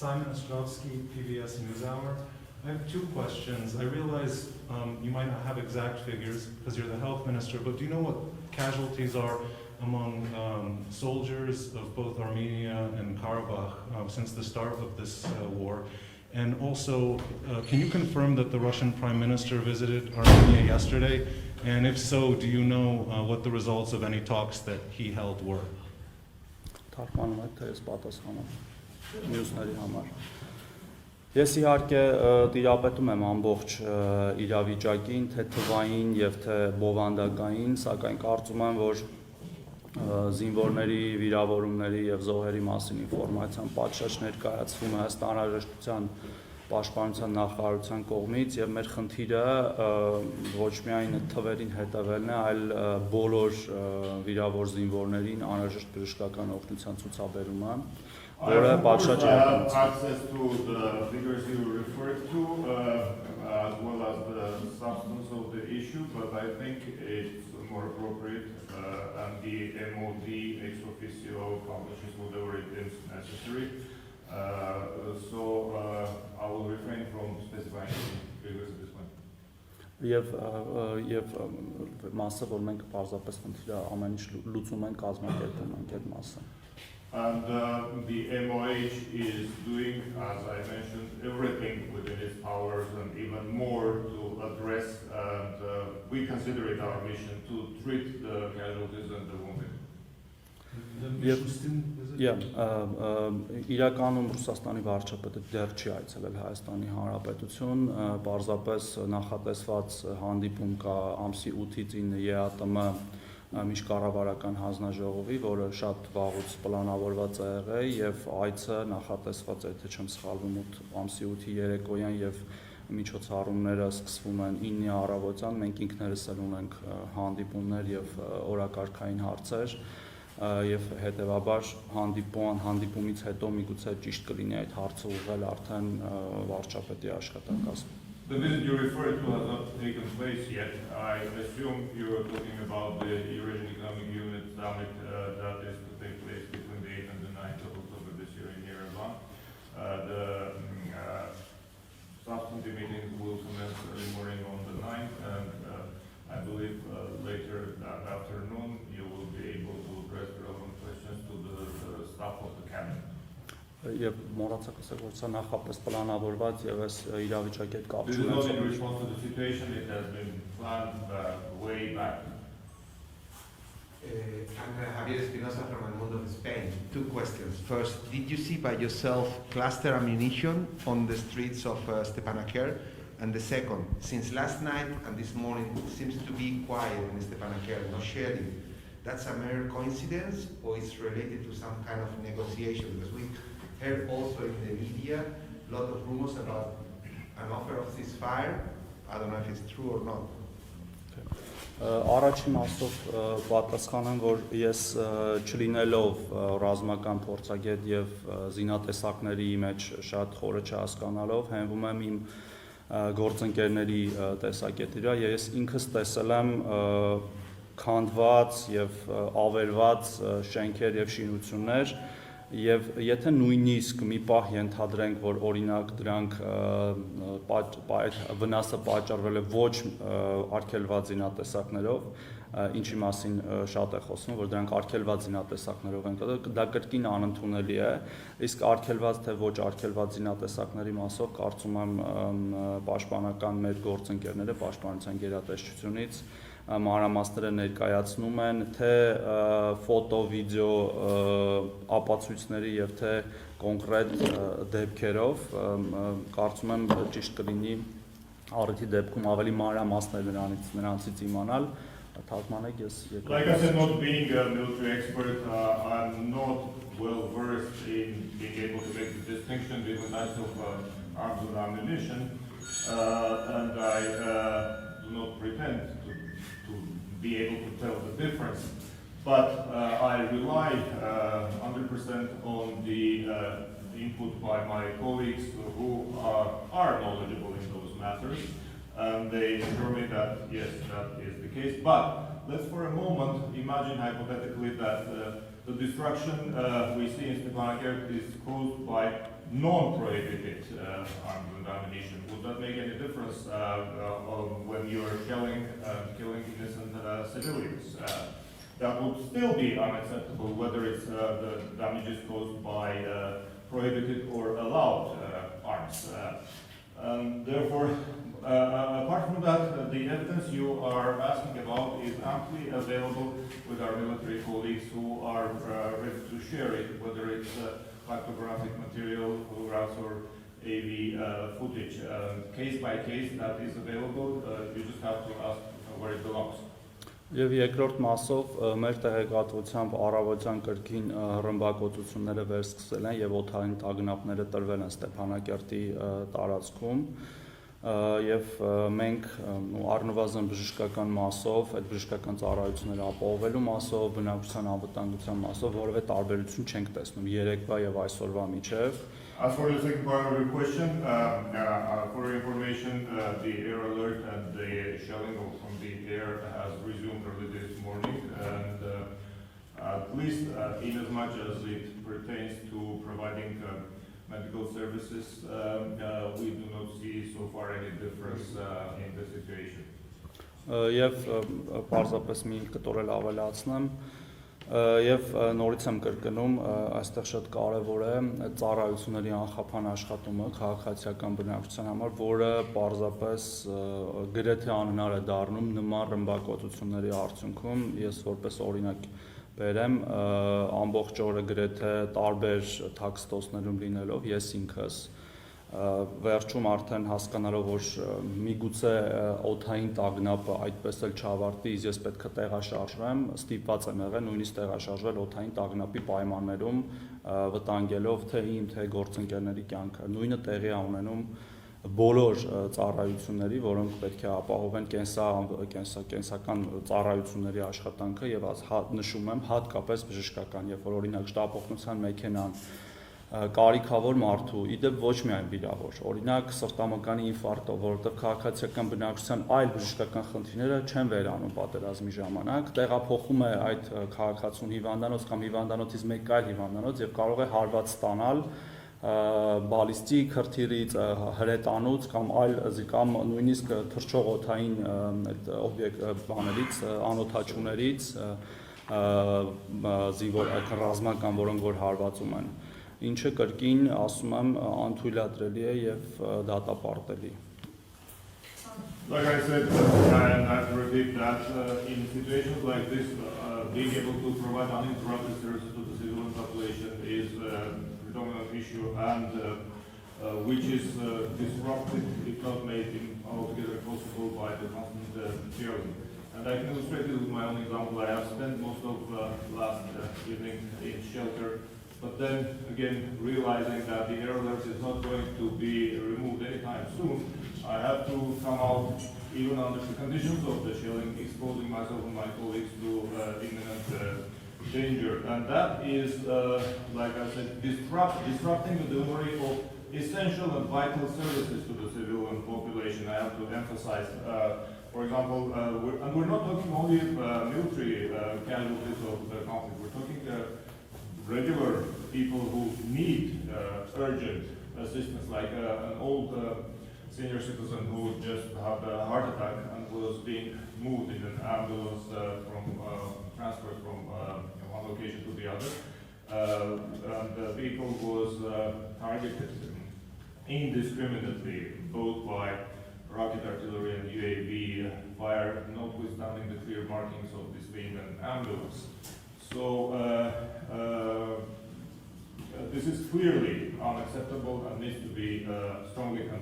Simon Ostrovsky, PBS NewsHour. I have two questions. I realize you might not have exact figures because you're the health minister, but do you know what casualties are among soldiers of both Armenia and Karabakh since the start of this war? And also, can you confirm that the Russian Prime Minister visited Armenia yesterday? And if so, do you know what the results of any talks that he held were? Ես իհարկե տիրապետում եմ ամբողջ իրավիճակին, թե թվային եւ թե բովանդակային, սակայն կարծում եմ, որ զինվորների վիրավորումների եւ զոհերի մասին ինֆորմացիան պատշաճ ներկայացվում է ըստ անհրաժեշտության պաշտպանության նախարարության կողմից եւ մեր խնդիրը ոչ միայն թվերին հետևելն է, այլ բոլոր վիրավոր զինվորներին անհրաժեշտ բժշկական օգնության ցուցաբերումը, որը պատշաճ access to the figures you referred to as well as the substance of the issue, but I think it's more appropriate and the MOD ex officio publishes whatever it is necessary. So I will refrain from specifying figures at this point. Եվ մասը, որ մենք պարզապես խնդիրը ամեն ինչ լուծում ենք, կազմակերպում ենք այդ մասը։ And the MOH is doing, as I mentioned, everything within its powers and even more to address, and we consider it our mission to treat the casualties and the wounded. Իրականում Ռուսաստանի վարչապետը դեռ չի այցելել Հայաստանի Հանրապետություն, պարզապես նախատեսված հանդիպում կա ամսի 8-ից 9 ԵԱՏՄ միջկառավարական հանձնաժողովի, որը շատ վաղուց պլանավորված է եղել եւ այցը նախատեսված է, թե չեմ սխալվում, ամսի 8-ի երեկոյան եւ միջոցառումները սկսվում են 9-ի առավոտյան, մենք ինքներս էլ ունենք հանդիպումներ եւ օրակարգային հարցեր եւ հետեւաբար հանդիպումից հետո միգուցե ճիշտ կլինի այդ հարցը ուղղել արդեն վարչապետի աշխատակազմին։ The visit you referred to has not taken place yet. I assume you are talking about the Eurasian Economic Unit Summit that is to take place between the 8th and the 9th of October this year in Yerevan. The substantive meetings will commence early morning on the 9th, and I believe later that afternoon you will be able to address relevant questions to the staff of the cabinet. Եվ մոռացա ասել, որ սա նախապես պլանավորված եւ այս իրավիճակի հետ կապ չունեցող։ This is not in response to the situation, it has been planned way back. Javier Espinosa from El Mundo of Spain. Two questions. First, did you see by yourself cluster ammunition on the streets of Stepanakert? And the second, since last night and this morning it seems to be quiet in Stepanakert, no shelling. That's a mere coincidence, or it's related to some kind of negotiation? Because we heard also in the media a lot of rumors about an offer of ceasefire. I don't know if it's true or not. Առաջին մասով պատասխանեմ, որ ես չլինելով ռազմական փորձագետ եւ զինատեսակների մեջ շատ խորը չհասկանալով հենվում եմ իմ գործընկերների տեսակետի վրա, ես ինքս տեսել եմ քանդված եւ ավերված շենքեր եւ շինություններ եւ եթե նույնիսկ մի պահ ենթադրենք, որ օրինակ դրանք վնասը պատճառվել է ոչ արգելված զինատեսակներով, ինչի մասին շատ է խոսվում, որ դրանք արգելված զինատեսակներով են, դա կրկին անընդունելի է, իսկ արգելված թե ոչ արգելված զինատեսակների մասով կարծում եմ պաշտպանական մեր գործընկերները պաշտպանության գերատեսչությունից մանրամասները ներկայացնում են թե ֆոտո, վիդեո ապացույցների եւ թե կոնկրետ դեպքերով, կարծում եմ ճիշտ կլինի առիթի դեպքում ավելի մանրամասներ նրանցից իմանալ, թարգմանեք ես եկա։ Like I said, not being a military expert, I'm not well versed in being able to make the distinction between types of arms and ammunition, and I do not pretend to be able to tell the difference, but I rely 100% on the input by my colleagues who are knowledgeable in those matters, and they assure me that yes, that is the case. But let's for a moment imagine hypothetically that the destruction we see in Stepanakert is caused by non-prohibited arms and ammunition. Would that make any difference when you are killing innocent civilians? That would still be unacceptable, whether it's the damages caused by prohibited or allowed arms. Therefore, apart from that, the evidence you are asking about is amply available with our military colleagues who are ready to share it, whether it's cartographic material, photographs, or AV footage. Case by case, that is available. You just have to ask where it belongs. Եվ երկրորդ մասով մեր տեղեկատվությամբ առավոտյան կրկին ռմբակոծությունները վերսկսել են եւ օդային տագնապները տրվել են Ստեփանակերտի տարածքում եւ մենք առնվազն բժշկական մասով, այդ բժշկական ծառայությունները ապահովելու մասով, բնակչության անվտանգության մասով որևէ տարբերություն չենք տեսնում երեկվա եւ այսօրվա միջեւ. As for the second part of your question, for your information, the air alert and the shelling from the air has resumed early this morning, and at least in as much as it pertains to providing medical services, we do not see so far any difference in the situation. Եվ պարզապես մի կտորել ավելացնեմ, եւ նորից եմ կրկնում, այստեղ շատ կարեւոր է ծառայությունների անխափան աշխատումը քաղաքացիական բնակչության համար, որը պարզապես գրեթե անհնար է դառնում նման ռմբակոծությունների արդյունքում. Ես որպես օրինակ բերեմ, ամբողջ օրը գրեթե տարբեր թաքստոցներում լինելով ես ինքս վերջում արդեն հասկանալով, որ միգուցե օդային տագնապը այդպես էլ չավարտի, ես պետք է տեղաշարժվեմ, ստիպված եմ եղել նույնիսկ տեղաշարժվել օդային տագնապի պայմաններում, վտանգելով թե իմ, թե գործընկերների կյանքը։ Նույնը տեղի է ունենում բոլոր ծառայությունների, որոնք պետք է ապահովեն կենսական ծառայությունների աշխատանքը եւ նշում եմ հատկապես բժշկական, երբ որ օրինակ շտապօգնության մեքենան կարիքավոր մարդու, իդեպ ոչ միայն վիրավոր, օրինակ սրտամկանի ինֆարկտով, որովհետև քաղաքացիական բնակչության այլ բժշկական խնդիրները չեն վերանում պատերազմի ժամանակ, տեղափոխում է այդ քաղաքացուն հիվանդանոց կամ հիվանդանոցից մեկ այլ հիվանդանոց եւ կարող է հարված ստանալ բալիստիկ հրթիռից, հրետանուց կամ նույնիսկ թռչող օդային օբյեկտներից, անօդաչուներից, զինվոր ռազմական, որոնք որ հարվածում են, ինչը կրկին ասում եմ անթույլատրելի է եւ դատապարտելի։ Like I said, and I have to repeat that in situations like this, being able to provide uninterrupted services to the civilian population is a predominant issue, and which is disrupted, if not made altogether possible by the constant terrorism. And I can illustrate it with my own example. I have spent most of last evening in shelter. But then, again, realizing that the air alert is not going to be removed anytime soon, I have to come out, even under the conditions of the shelling, exposing myself and my colleagues to imminent danger. And that is, like I said, disrupting the delivery of essential and vital services to the civilian population. I have to emphasize, for example, we're not talking only military casualties of the conflict, we're talking regular people who need urgent assistance, like an old senior citizen who just had a heart attack and was being moved in an ambulance transferred from one location to the other. And the vehicle was targeted indiscriminately, both by rocket artillery and UAV fire, notwithstanding the clear markings of this being an ambulance. So this is clearly unacceptable and needs to be strongly condemned.